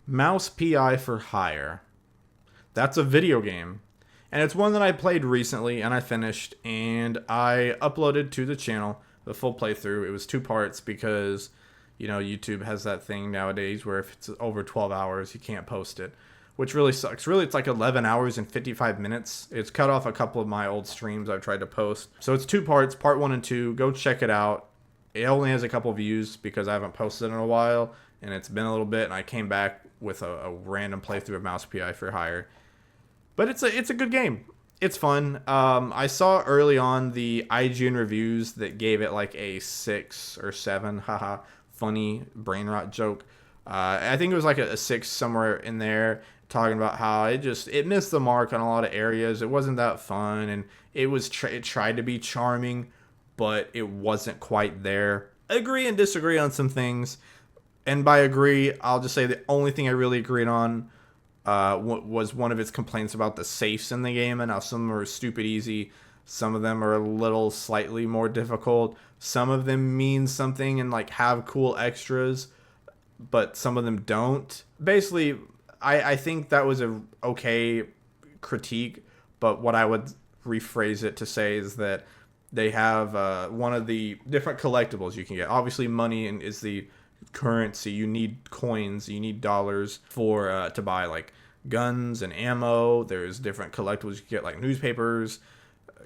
Mouse P.I for Hire. That's a video game. And it's one that I played recently and I finished and I uploaded to the channel the full playthrough. It was 2 parts because, YouTube has that thing nowadays where if it's over 12 hours, you can't post it, which really sucks. Really, it's like 11 hours and 55 minutes. It's cut off a couple of my old streams I've tried to post. So it's 2 parts, part 1 and 2. Go check it out. It only has a couple views because I haven't posted in a while and it's been a little bit, and I came back with a random playthrough of Mouse P.I for Hire. But it's a good game. It's fun. I saw early on the IGN reviews that gave it like a 6 or 7. Haha, funny brain rot joke. I think it was like a 6 somewhere in there, talking about how it missed the mark on a lot of areas. It wasn't that fun, and it tried to be charming, but it wasn't quite there. Agree and disagree on some things. And by agree, I'll just say the only thing I really agreed on was one of its complaints about the safes in the game, and how some of them are stupid easy. Some of them are a little slightly more difficult. Some of them mean something and like have cool extras, but some of them don't. Basically, I think that was a okay critique, but what I would rephrase it to say is that they have one of the different collectibles you can get. Obviously, money is the currency. You need coins, you need dollars for to buy like guns and ammo. There's different collectibles you can get, like newspapers,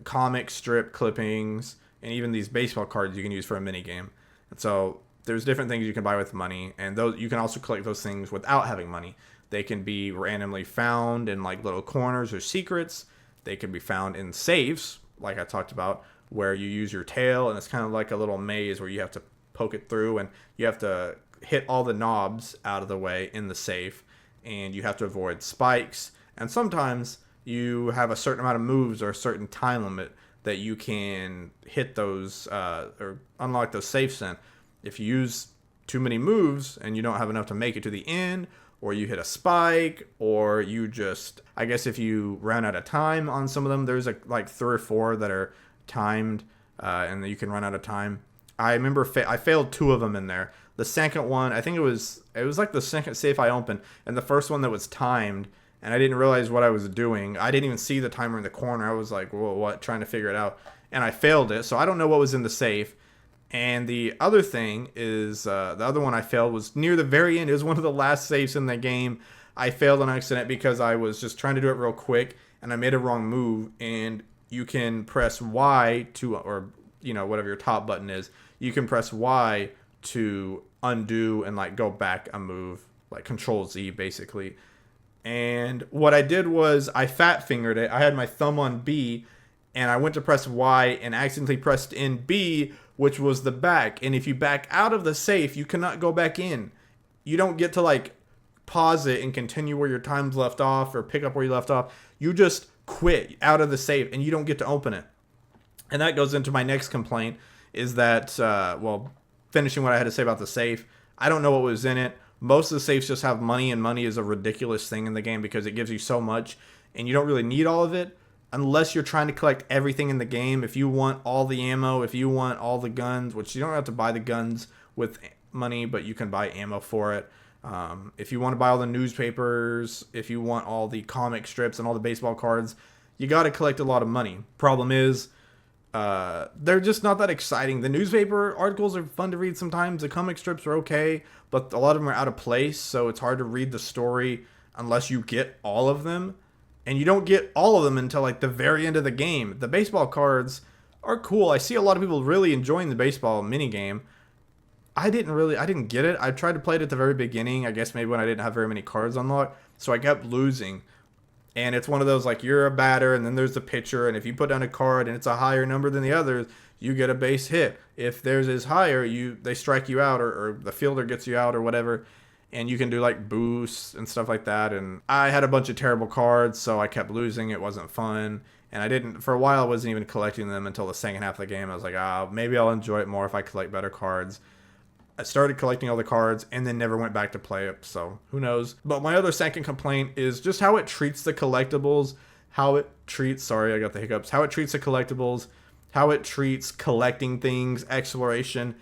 comic strip clippings, and even these baseball cards you can use for a mini game. And so there's different things you can buy with money, and those you can also collect those things without having money. They can be randomly found in like little corners or secrets. They can be found in safes, like I talked about, where you use your tail and it's kind of like a little maze where you have to poke it through, and you have to hit all the knobs out of the way in the safe, and you have to avoid spikes. And sometimes you have a certain amount of moves or a certain time limit that you can hit those or unlock those safes in. If you use too many moves and you don't have enough to make it to the end, or you hit a spike, or you just, I guess if you run out of time on some of them, there's like 3 or 4 that are timed, and you can run out of time. I remember I failed 2 of them in there. The second one, I think it was like the second safe I opened, and the first one that was timed, and I didn't realize what I was doing. I didn't even see the timer in the corner. I was like, whoa, what? Trying to figure it out. And I failed it, so I don't know what was in the safe. And the other thing is, the other one I failed was near the very end. It was one of the last safes in the game. I failed on accident because I was just trying to do it real quick, and I made a wrong move. And you can press Y to, or whatever your top button is, you can press Y to undo and like go back a move, like Control Z basically. And what I did was I fat fingered it. I had my thumb on B, and I went to press Y and accidentally pressed in B, which was the back. And if you back out of the safe, you cannot go back in. You don't get to like pause it and continue where your time's left off or pick up where you left off. You just quit out of the safe and you don't get to open it. And that goes into my next complaint, is that, finishing what I had to say about the safe, I don't know what was in it. Most of the safes just have money, and money is a ridiculous thing in the game because it gives you so much, and you don't really need all of it unless you're trying to collect everything in the game. If you want all the ammo, if you want all the guns, which you don't have to buy the guns with money, but you can buy ammo for it. If you want to buy all the newspapers, if you want all the comic strips and all the baseball cards, you got to collect a lot of money. Problem is, they're just not that exciting. The newspaper articles are fun to read sometimes. The comic strips are okay, but a lot of them are out of place, so it's hard to read the story unless you get all of them. And you don't get all of them until like the very end of the game. The baseball cards are cool. I see a lot of people really enjoying the baseball minigame. I didn't get it. I tried to play it at the very beginning, I guess maybe when I didn't have very many cards unlocked, so I kept losing. And it's one of those, like, you're a batter, and then there's the pitcher, and if you put down a card and it's a higher number than the others, you get a base hit. If theirs is higher, they strike you out, or the fielder gets you out, or whatever. And you can do, like, boosts and stuff like that. And I had a bunch of terrible cards, so I kept losing. It wasn't fun. And for a while, I wasn't even collecting them until the second half of the game. I was like, maybe I'll enjoy it more if I collect better cards. I started collecting all the cards and then never went back to play it, so who knows. But my other second complaint is just how it treats the collectibles, how it treats the collectibles, how it treats collecting things, exploration.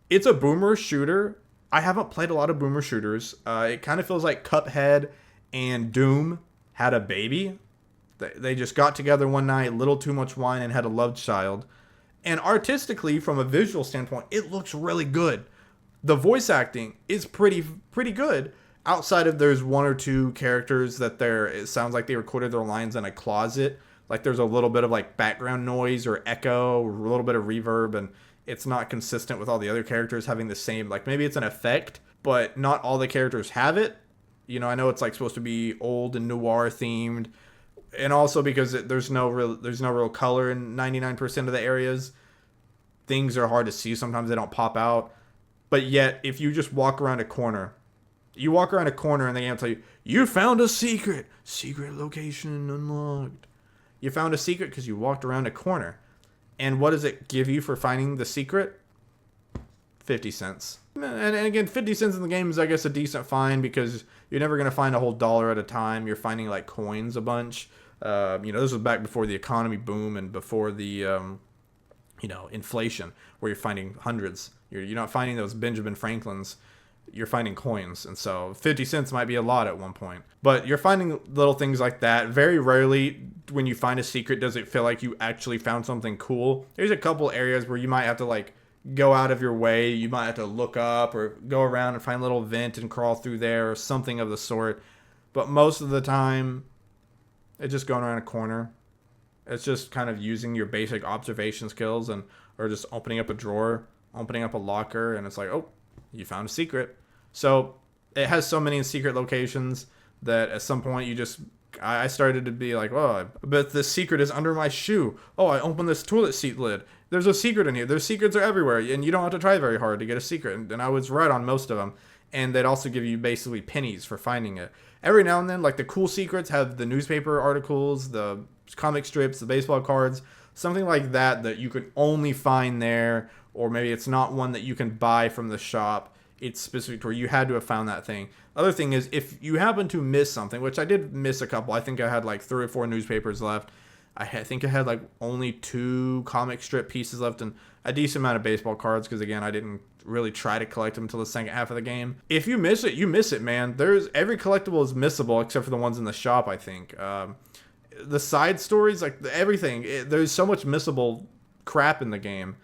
It's a boomer shooter, I haven't played a lot of boomer shooters. It kind of feels like Cuphead and Doom had a baby. They just got together one night, a little too much wine, and had a love child. And artistically, from a visual standpoint, it looks really good. The voice acting is pretty good. Outside of there's one or two characters that it sounds like they recorded their lines in a closet. Like there's a little bit of like background noise or echo, or a little bit of reverb, and it's not consistent with all the other characters having the same, like maybe it's an effect, but not all the characters have it. You know, I know it's like supposed to be old and noir themed, and also because there's no real color in 99% of the areas. Things are hard to see. Sometimes they don't pop out. But yet, if you just walk around a corner, and they tell you, you found a secret location unlocked. You found a secret because you walked around a corner. And what does it give you for finding the secret? 50 cents. And again, 50 cents in the game is, I guess, a decent find because you're never going to find a whole dollar at a time. You're finding like coins a bunch. This was back before the economy boom and before the, inflation, where you're finding hundreds. You're not finding those Benjamin Franklins. You're finding coins. And so 50 cents might be a lot at one point. But you're finding little things like that. Very rarely when you find a secret does it feel like you actually found something cool. There's a couple areas where you might have to like go out of your way. You might have to look up or go around and find a little vent and crawl through there or something of the sort. But most of the time, it's just going around a corner. It's just kind of using your basic observation skills or just opening up a drawer, opening up a locker, and it's like, oh, you found a secret. So it has so many secret locations that at some point I started to be like, oh, I bet this secret is under my shoe. Oh, I opened this toilet seat lid. There's a secret in here. There's secrets are everywhere, and you don't have to try very hard to get a secret. And I was right on most of them. And they'd also give you basically pennies for finding it. Every now and then, like the cool secrets have the newspaper articles, the comic strips, the baseball cards, something like that you could only find there, or maybe it's not one that you can buy from the shop. It's specific to where you had to have found that thing. Other thing is, if you happen to miss something, which I did miss a couple. I think I had like 3 or 4 newspapers left. I think I had like only 2 comic strip pieces left and a decent amount of baseball cards because, again, I didn't really try to collect them until the second half of the game. If you miss it, you miss it, man. Every collectible is missable except for the ones in the shop, I think. The side stories, like everything, there's so much missable crap in the game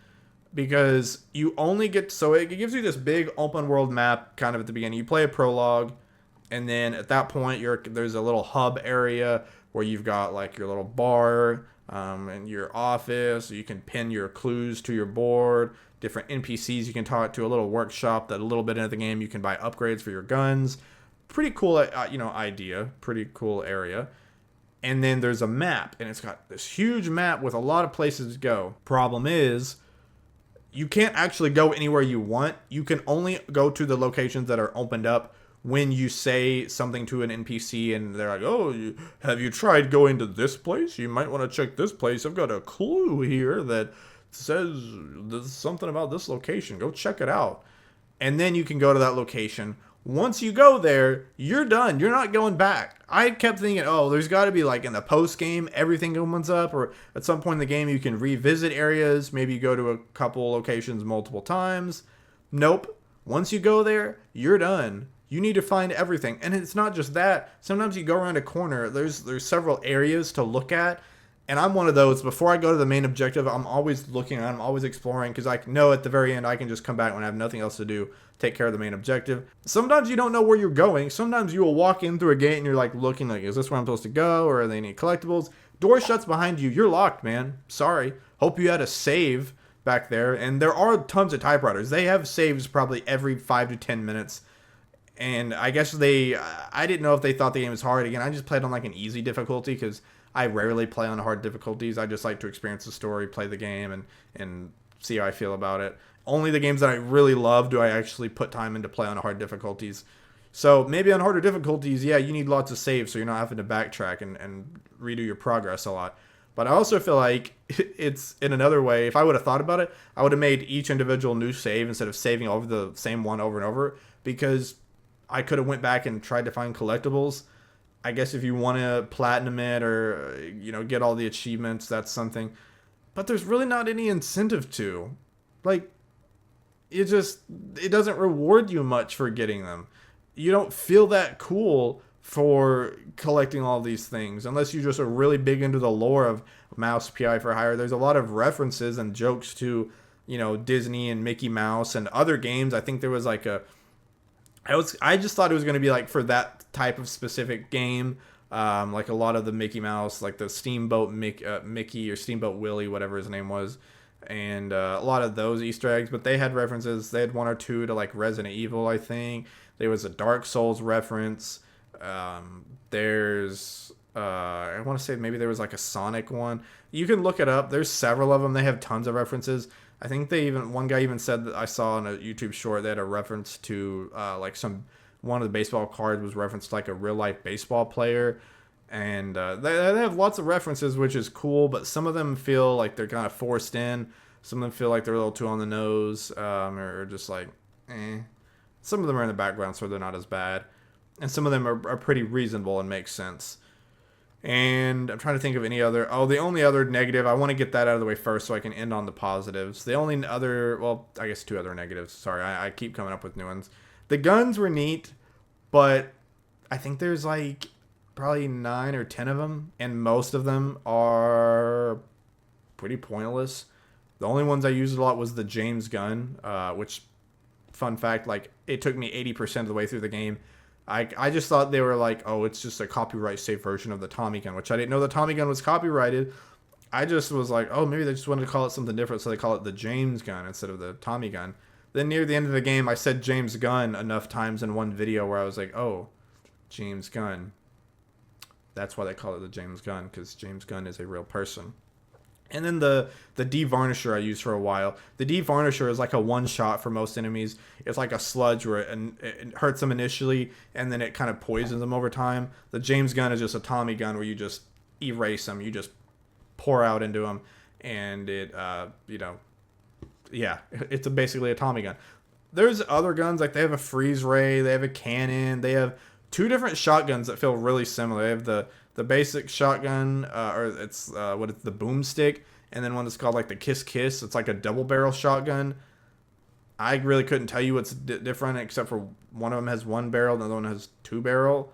because you only get, so it gives you this big open world map kind of at the beginning. You play a prologue, and then at that point there's a little hub area where you've got like your little bar and your office. You can pin your clues to your board, different NPCs you can talk to, a little workshop that a little bit into the game you can buy upgrades for your guns. Pretty cool idea, pretty cool area. And then there's a map, and it's got this huge map with a lot of places to go. Problem is, you can't actually go anywhere you want. You can only go to the locations that are opened up when you say something to an NPC, and they're like, oh, have you tried going to this place? You might want to check this place. I've got a clue here that says there's something about this location. Go check it out. And then you can go to that location. Once you go there, you're done. You're not going back. I kept thinking, oh, there's got to be like in the post game, everything opens up, or at some point in the game, you can revisit areas. Maybe you go to a couple locations multiple times. Nope. Once you go there, you're done. You need to find everything. And it's not just that. Sometimes you go around a corner, there's several areas to look at. And I'm one of those, before I go to the main objective, I'm always looking, I'm always exploring, because I know at the very end I can just come back when I have nothing else to do, take care of the main objective. Sometimes you don't know where you're going. Sometimes you will walk in through a gate and you're like looking like, is this where I'm supposed to go? Or are they any collectibles? Door shuts behind you. You're locked, man. Sorry. Hope you had a save back there. And there are tons of typewriters. They have saves probably every 5 to 10 minutes. And I guess I didn't know if they thought the game was hard. Again, I just played on like an easy difficulty because I rarely play on hard difficulties. I just like to experience the story, play the game, and see how I feel about it. Only the games that I really love do I actually put time into play on hard difficulties. So maybe on harder difficulties, yeah, you need lots of saves so you're not having to backtrack and redo your progress a lot. But I also feel like it's in another way. If I would have thought about it, I would have made each individual new save instead of saving over the same one over and over, because I could have went back and tried to find collectibles. I guess if you want to platinum it or, get all the achievements, that's something. But there's really not any incentive to. Like, it doesn't reward you much for getting them. You don't feel that cool for collecting all these things unless you just are really big into the lore of Mouse P.I. for Hire. There's a lot of references and jokes to, Disney and Mickey Mouse and other games. I think there was like I just thought it was going to be like for that type of specific game. Like a lot of the Mickey Mouse, like the Steamboat Mickey or Steamboat Willie, whatever his name was, and a lot of those Easter eggs. But they had references. They had one or two to like Resident Evil, I think. There was a Dark Souls reference. There's I want to say maybe there was like a Sonic one. You can look it up. There's several of them. They have tons of references. I think one guy even said that I saw in a YouTube short, they had a reference to like one of the baseball cards was referenced to like a real life baseball player. And they have lots of references, which is cool, but some of them feel like they're kind of forced in. Some of them feel like they're a little too on the nose, or just like, eh. Some of them are in the background, so they're not as bad. And some of them are pretty reasonable and make sense. And I'm trying to think of any other. Oh, the only other negative, I want to get that out of the way first so I can end on the positives. The only other, well, I guess two other negatives. Sorry, I keep coming up with new ones. The guns were neat, but I think there's like probably 9 or 10 of them, and most of them are pretty pointless. The only ones I used a lot was the James gun, which, fun fact, like it took me 80% of the way through the game. I just thought they were like, oh, it's just a copyright safe version of the Tommy gun, which I didn't know the Tommy gun was copyrighted. I just was like, oh, maybe they just wanted to call it something different, so they call it the James gun instead of the Tommy gun. Then near the end of the game, I said James Gunn enough times in one video where I was like, oh, James Gunn. That's why they call it the James Gunn, because James Gunn is a real person. And then the de-varnisher I used for a while. The de-varnisher is like a one-shot for most enemies. It's like a sludge where it hurts them initially, and then it kind of poisons them over time. The James gun is just a Tommy gun where you just erase them. You just pour out into them, and it, yeah, it's basically a Tommy gun. There's other guns, like they have a freeze ray, they have a cannon, they have 2 different shotguns that feel really similar. They have the basic shotgun, or it's the boomstick, and then one that's called like the Kiss Kiss. It's like a double barrel shotgun. I really couldn't tell you what's different, except for one of them has 1 barrel, the other one has 2 barrel.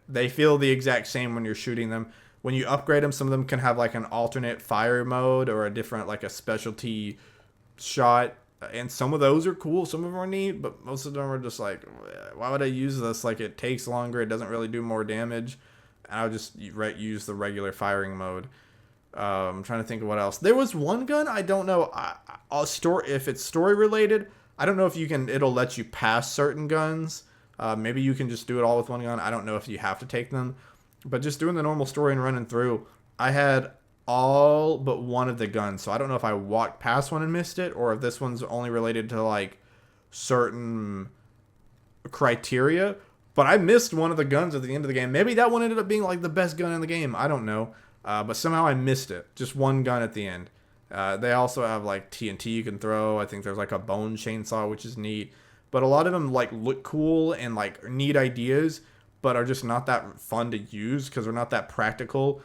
They feel the exact same when you're shooting them. When you upgrade them, some of them can have like an alternate fire mode or a different, like a specialty shot. And some of those are cool, some of them are neat, but most of them are just like, why would I use this? Like, it takes longer, it doesn't really do more damage. I'll just use the regular firing mode. I'm trying to think of what else. There was one gun, I don't know, if it's story related, I don't know if it'll let you pass certain guns. Maybe you can just do it all with one gun. I don't know if you have to take them. But just doing the normal story and running through, I had all but one of the guns. So I don't know if I walked past one and missed it, or if this one's only related to like certain criteria. But I missed one of the guns at the end of the game. Maybe that one ended up being like the best gun in the game. I don't know. But somehow I missed it. Just one gun at the end. They also have like TNT you can throw. I think there's like a bone chainsaw, which is neat. But a lot of them like look cool and like neat ideas, but are just not that fun to use because they're not that practical.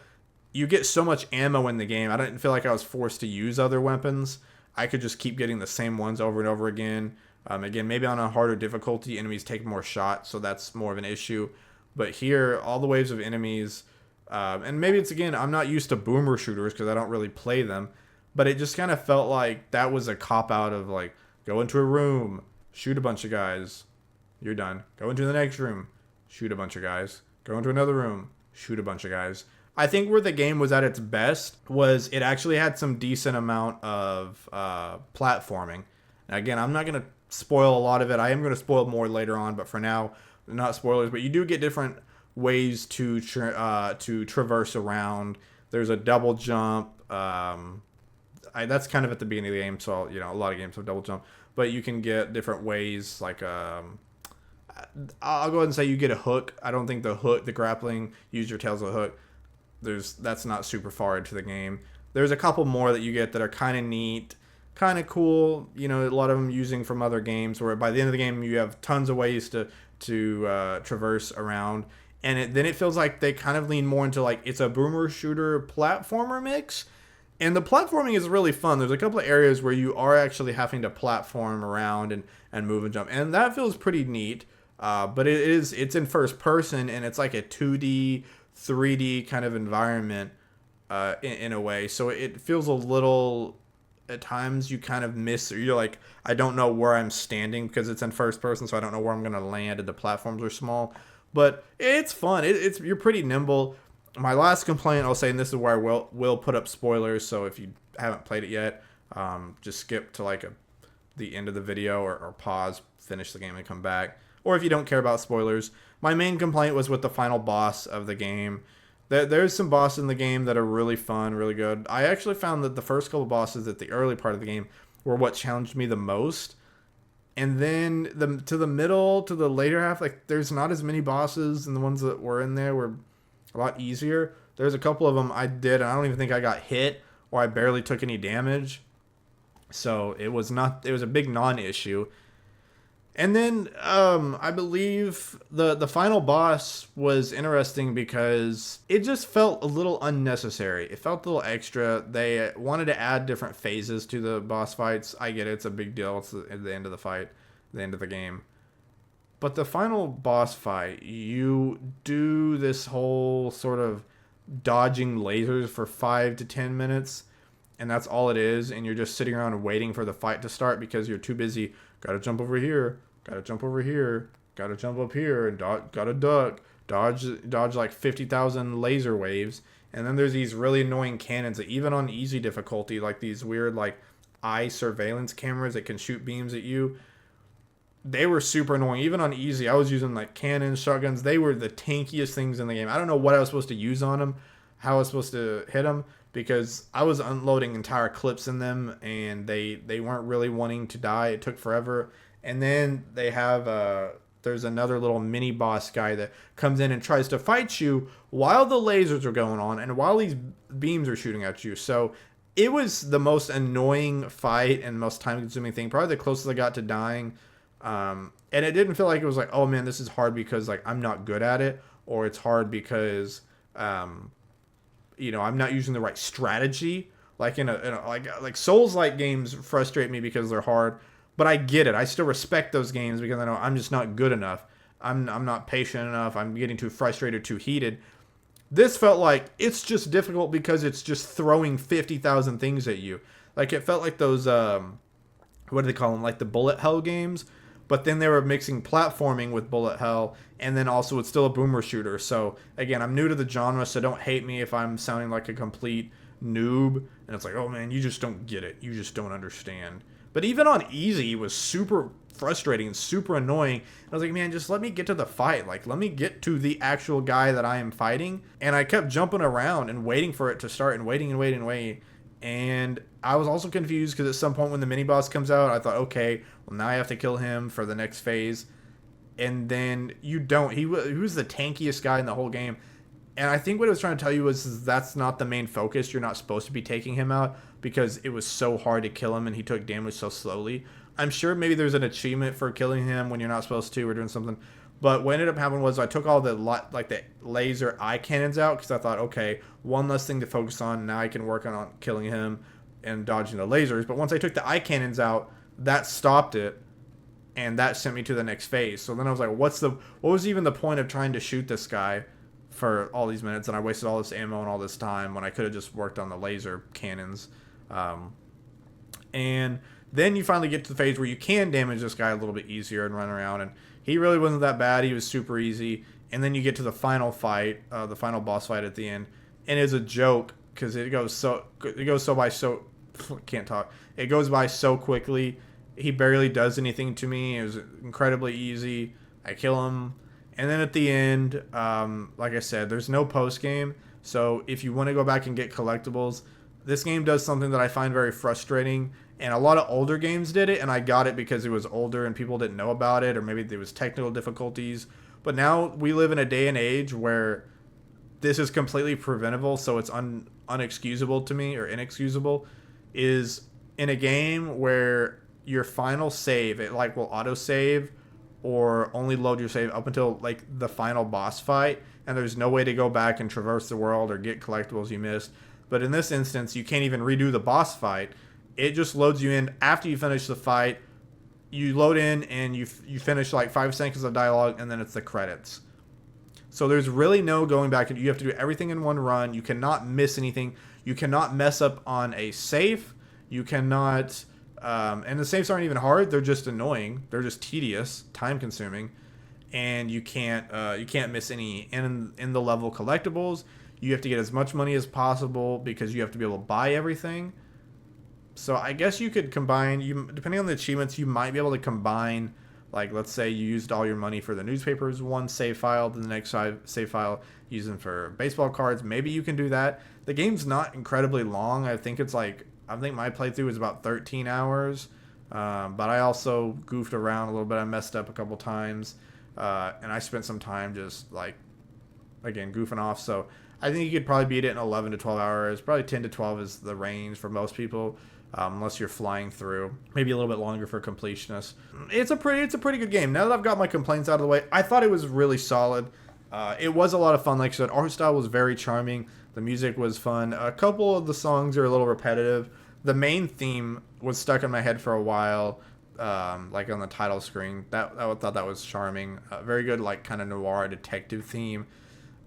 You get so much ammo in the game. I didn't feel like I was forced to use other weapons. I could just keep getting the same ones over and over again. Again, maybe on a harder difficulty, enemies take more shots, so that's more of an issue. But here, all the waves of enemies, and maybe it's, again, I'm not used to boomer shooters because I don't really play them, but it just kind of felt like that was a cop-out of, like, go into a room, shoot a bunch of guys, you're done. Go into the next room, shoot a bunch of guys. Go into another room, shoot a bunch of guys. I think where the game was at its best was it actually had some decent amount of platforming. Now, again, I'm not going to spoil a lot of it. I am going to spoil more later on, but for now, not spoilers. But you do get different ways to traverse around. There's a double jump. That's kind of at the beginning of the game, so a lot of games have double jump. But you can get different ways, like I'll go ahead and say you get a hook. I don't think the grappling, use your tails as a hook. That's not super far into the game. There's a couple more that you get that are kind of neat, kind of cool. A lot of them using from other games where by the end of the game you have tons of ways to traverse around, and then it feels like they kind of lean more into like it's a boomer shooter platformer mix, And the platforming is really fun. There's a couple of areas where you are actually having to platform around and move and jump, and that feels pretty neat. But it's in first person, and it's like a 2D, 3D kind of environment in a way. So it feels a little, at times you kind of miss, or you're like, I don't know where I'm standing because it's in first person, so I don't know where I'm gonna land, and the platforms are small. But it's fun. It's you're pretty nimble. My last complaint I'll say, and this is where I will put up spoilers, so if you haven't played it yet, just skip to like the end of the video, or pause, finish the game, and come back. Or if you don't care about spoilers, my main complaint was with the final boss of the game. There's some bosses in the game that are really fun, really good. I actually found that the first couple bosses at the early part of the game were what challenged me the most. And then to the middle, to the later half, like there's not as many bosses, and the ones that were in there were a lot easier. There's a couple of them I did, and I don't even think I got hit, or I barely took any damage. So it was a big non-issue. And then I believe the final boss was interesting because it just felt a little unnecessary. It felt a little extra. They wanted to add different phases to the boss fights. I get it. It's a big deal. It's at the end of the fight, the end of the game. But the final boss fight, you do this whole sort of dodging lasers for 5 to 10 minutes, and that's all it is. And you're just sitting around waiting for the fight to start because you're too busy. Gotta jump over here. Gotta jump over here. Gotta jump up here and gotta duck. Dodge like 50,000 laser waves. And then there's these really annoying cannons that even on easy difficulty, like these weird like eye surveillance cameras that can shoot beams at you, they were super annoying. Even on easy, I was using like cannons, shotguns. They were the tankiest things in the game. I don't know what I was supposed to use on them, how I was supposed to hit them, because I was unloading entire clips in them, and they weren't really wanting to die. It took forever. And then they have there's another little mini boss guy that comes in and tries to fight you while the lasers are going on and while these beams are shooting at you. So it was the most annoying fight and most time consuming thing. Probably the closest I got to dying. And it didn't feel like it was like, oh man, this is hard because like I'm not good at it, or it's hard because I'm not using the right strategy. Like in a like Souls-like games frustrate me because they're hard. But I get it. I still respect those games because I know I'm just not good enough. I'm not patient enough. I'm getting too frustrated, too heated. This felt like it's just difficult because it's just throwing 50,000 things at you. Like it felt like those, what do they call them? Like the bullet hell games. But then they were mixing platforming with bullet hell, and then also it's still a boomer shooter. So again, I'm new to the genre, so don't hate me if I'm sounding like a complete noob. And it's like, oh man, you just don't get it. You just don't understand. But even on easy, it was super frustrating and super annoying. I was like, man, just let me get to the fight. Like, let me get to the actual guy that I am fighting. And I kept jumping around and waiting for it to start and waiting and waiting and waiting. And I was also confused because at some point when the mini boss comes out, I thought, okay, well, now I have to kill him for the next phase. And then you don't. He was the tankiest guy in the whole game. And I think what it was trying to tell you was that's not the main focus. You're not supposed to be taking him out because it was so hard to kill him and he took damage so slowly. I'm sure maybe there's an achievement for killing him when you're not supposed to or doing something. But what ended up happening was I took all the the laser eye cannons out because I thought, okay, one less thing to focus on. Now I can work on killing him and dodging the lasers. But once I took the eye cannons out, that stopped it. And that sent me to the next phase. So then I was like, what was even the point of trying to shoot this guy for all these minutes, and I wasted all this ammo and all this time when I could have just worked on the laser cannons. And then you finally get to the phase where you can damage this guy a little bit easier and run around, and he really wasn't that bad. He was super easy. And then you get to the final fight, the final boss fight at the end, and it's a joke because it goes by so quickly. He barely does anything to me. It was incredibly easy. I kill him. And then at the end, like I said, there's no post game. So if you want to go back and get collectibles, this game does something that I find very frustrating. And a lot of older games did it, and I got it because it was older and people didn't know about it, or maybe there was technical difficulties. But now we live in a day and age where this is completely preventable, so it's unexcusable to me, or inexcusable, is in a game where your final save, it like will auto save or only load your save up until like the final boss fight, and there's no way to go back and traverse the world or get collectibles you missed. But in this instance, you can't even redo the boss fight. It just loads you in after you finish the fight. You load in and you finish like 5 seconds of dialogue, and then it's the credits. So there's really no going back, and you have to do everything in one run. You cannot miss anything. You cannot mess up on a save. You cannot, and the saves aren't even hard. They're just annoying. They're just tedious, time consuming, and you can't miss any in the level collectibles. You have to get as much money as possible because you have to be able to buy everything. So I guess you could combine, depending on the achievements, you might be able to combine, like, let's say you used all your money for the newspapers, one save file, then the next save file using for baseball cards. Maybe you can do that. The game's not incredibly long. I think my playthrough was about 13 hours. But I also goofed around a little bit. I messed up a couple times. And I spent some time just, like, again, goofing off. So I think you could probably beat it in 11 to 12 hours. Probably 10 to 12 is the range for most people. Unless you're flying through, maybe a little bit longer for completionists. It's a pretty good game. Now that I've got my complaints out of the way, I thought it was really solid. It was a lot of fun. Like I said, art style was very charming. The music was fun. A couple of the songs are a little repetitive. The main theme was stuck in my head for a while, like on the title screen. I thought that was charming. Very good, like kind of noir detective theme.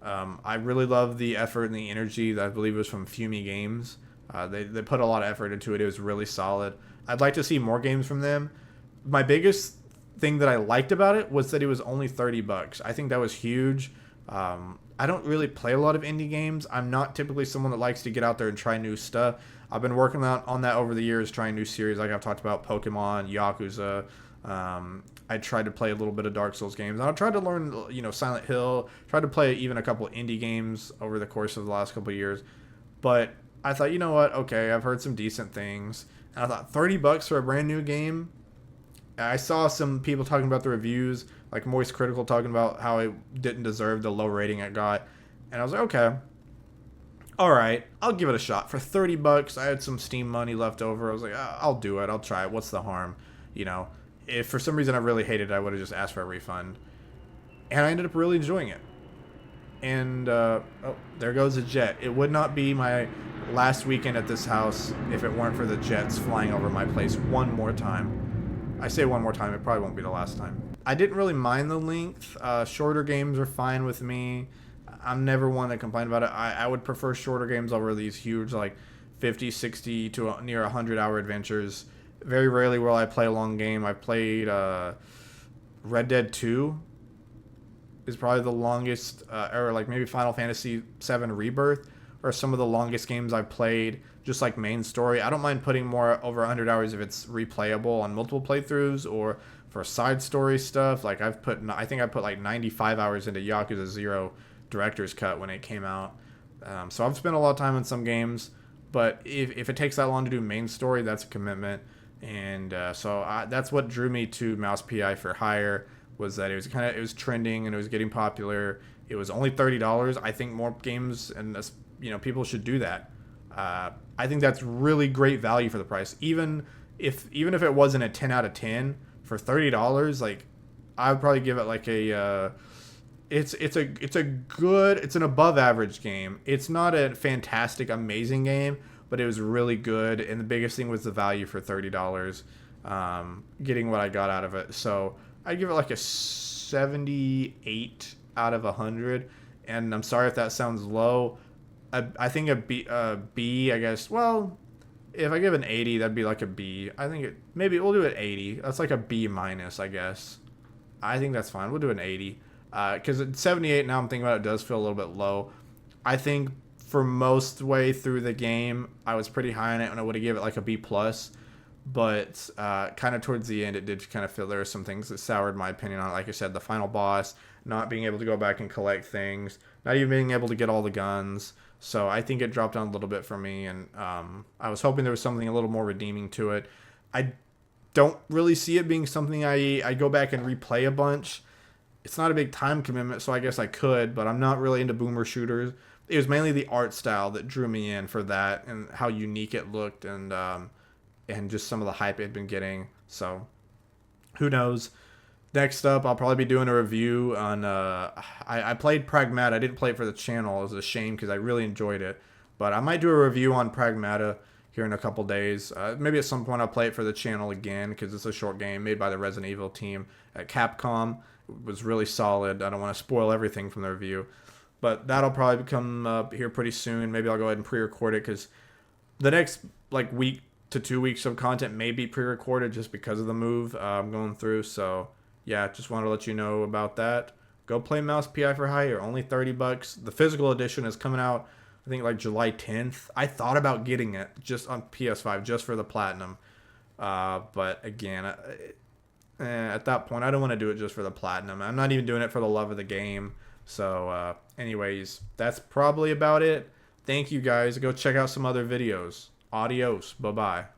I really love the effort and the energy that I believe was from Fumi Games. They put a lot of effort into it. It was really solid. I'd like to see more games from them. My biggest thing that I liked about it was that it was only $30. I think that was huge. I don't really play a lot of indie games. I'm not typically someone that likes to get out there and try new stuff. I've been working on that over the years, trying new series like I've talked about, Pokemon, Yakuza. I tried to play a little bit of Dark Souls games. I tried to learn, Silent Hill. Tried to play even a couple indie games over the course of the last couple of years. But I thought, you know what? Okay, I've heard some decent things. And I thought $30 for a brand new game. I saw some people talking about the reviews, like Moist Critical talking about how it didn't deserve the low rating it got. And I was like, okay, all right, I'll give it a shot. For $30, I had some Steam money left over. I was like, I'll do it. I'll try it. What's the harm? If for some reason I really hated it, I would have just asked for a refund. And I ended up really enjoying it. And, there goes a jet. It would not be my last weekend at this house if it weren't for the jets flying over my place one more time. I say one more time, it probably won't be the last time. I didn't really mind the length. Shorter games are fine with me. I'm never one to complain about it. I would prefer shorter games over these huge, like, 50, 60 to near 100-hour adventures. Very rarely will I play a long game. I played Red Dead 2 is probably the longest, or like maybe Final Fantasy VII Rebirth are some of the longest games I've played, just like main story. I don't mind putting more over 100 hours if it's replayable on multiple playthroughs, or for side story stuff. Like I think I put like 95 hours into Yakuza 0 Director's Cut when it came out. So I've spent a lot of time in some games, but if it takes that long to do main story, that's a commitment. And so that's what drew me to Mouse P.I. for Hire, was that it was trending and it was getting popular. It was only $30. I think more games and people should do that. I think that's really great value for the price. Even if it wasn't a 10 out of 10 for $30, like I would probably give it like a it's an above average game. It's not a fantastic, amazing game, but it was really good. And the biggest thing was the value for $30. Getting what I got out of it. So I give it like a 78 out of 100. And I'm sorry if that sounds low. I think a B, I guess. Well, if I give an 80, that'd be like a B. I think maybe we'll do it 80. That's like a B minus, I guess. I think that's fine. We'll do an 80. Because at 78, now I'm thinking about it, does feel a little bit low. I think for most way through the game, I was pretty high on it, and I would have given it like a B plus. But kind of towards the end, it did kind of feel there were some things that soured my opinion on it. Like I said, the final boss, not being able to go back and collect things, not even being able to get all the guns. So I think it dropped down a little bit for me, and I was hoping there was something a little more redeeming to it. I don't really see it being something I go back and replay a bunch. It's not a big time commitment, so I guess I could, but I'm not really into boomer shooters. It was mainly the art style that drew me in for that, and how unique it looked, and just some of the hype it had been getting. So who knows? Next up, I'll probably be doing a review on I played Pragmat. I didn't play it for the channel. It was a shame because I really enjoyed it. But I might do a review on Pragmata here in a couple days. Maybe at some point I'll play it for the channel again because it's a short game made by the Resident Evil team at Capcom. It was really solid. I don't want to spoil everything from the review. But that'll probably come up here pretty soon. Maybe I'll go ahead and pre-record it because the next like week to 2 weeks of content may be pre-recorded just because of the move I'm going through. So yeah, just wanted to let you know about that. Go play Mouse P.I for hire. Only $30. The physical edition is coming out, I think, like July 10th. I thought about getting it just on PS5 just for the platinum. But again, at that point, I don't want to do it just for the platinum. I'm not even doing it for the love of the game. So anyways, that's probably about it. Thank you guys. Go check out some other videos. Adios. Bye-bye.